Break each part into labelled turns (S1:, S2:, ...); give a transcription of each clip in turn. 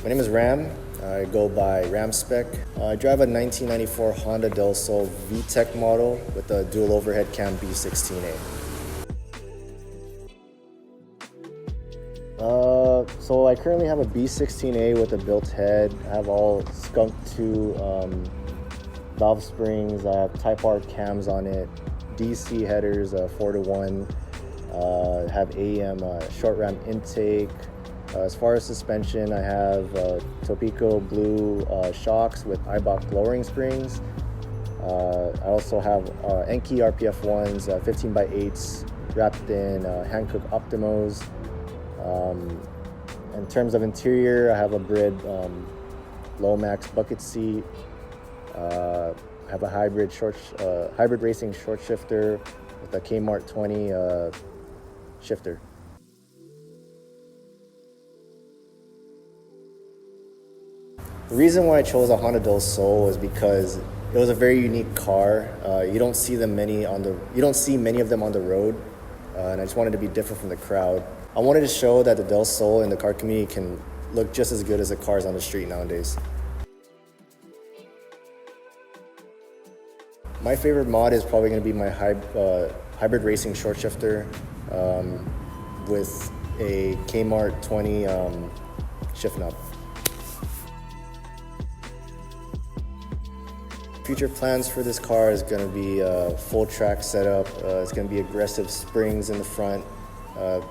S1: My name is Ram. I go by RamSpec. I drive a 1994 Honda Del Sol VTEC model with a dual overhead cam B16A. So I currently have a B16A with a built head. I have all Skunk 2 valve springs. I have Type R cams on it, DC headers 4-to-1. Have AM short ram intake. As far as suspension, I have Topico blue shocks with Eibach lowering springs. I also have Enki RPF 1s, 15x8s wrapped in Hankook Optimos. In terms of interior, I have a Brid Lomax bucket seat. I have a hybrid racing short shifter with a Kmart 20 shifter. The reason why I chose a Honda Del Sol is because it was a very unique car. You don't see many of them on the road, and I just wanted to be different from the crowd. I wanted to show that the Del Sol in the car community can look just as good as the cars on the street nowadays. My favorite mod is probably going to be my hybrid racing short shifter with a Kmart 20 shift knob. Future plans for this car is going to be a full track setup. It's going to be aggressive springs in the front,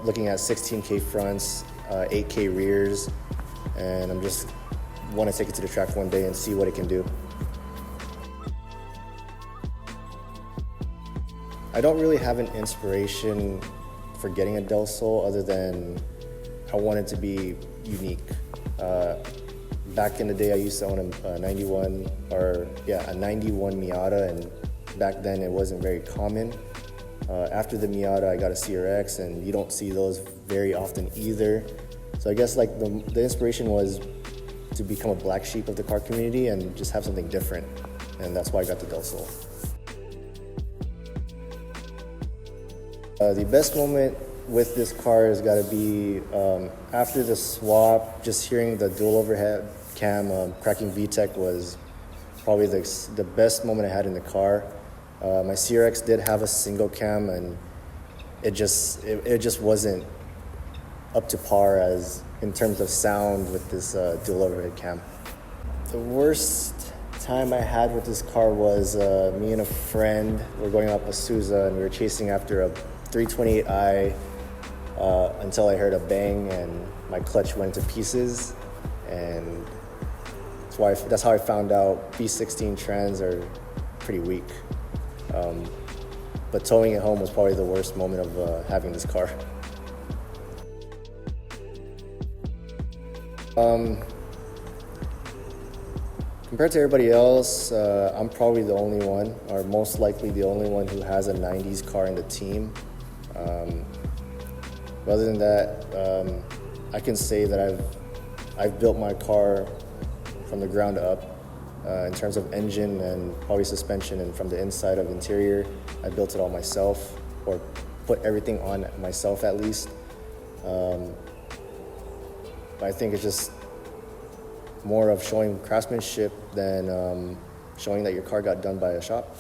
S1: looking at 16K fronts, 8K rears, and I'm just want to take it to the track one day and see what it can do. I don't really have an inspiration for getting a Del Sol other than I want it to be unique. Back in the day, I used to own a 91 Miata, and back then it wasn't very common. After the Miata, I got a CRX, and you don't see those very often either. So I guess like the inspiration was to become a black sheep of the car community and just have something different, and that's why I got the Del Sol. The best moment with this car has got to be after the swap. Just hearing the dual overhead cam cracking VTEC was probably the best moment I had in the car. My CRX did have a single cam, and it just wasn't up to par as in terms of sound with this dual overhead cam. The worst time I had with this car was me and a friend were going up Azusa, and we were chasing after a 328i until I heard a bang and my clutch went to pieces, and that's how I found out B16 trans are pretty weak. But towing it home was probably the worst moment of having this car. Compared to everybody else, I'm probably the only one, or most likely the only one, who has a 90s car in the team. Other than that, I can say that I've built my car from the ground up in terms of engine and probably suspension, and from the inside of interior, I built it all myself, or put everything on myself at least. But I think it's just more of showing craftsmanship than showing that your car got done by a shop.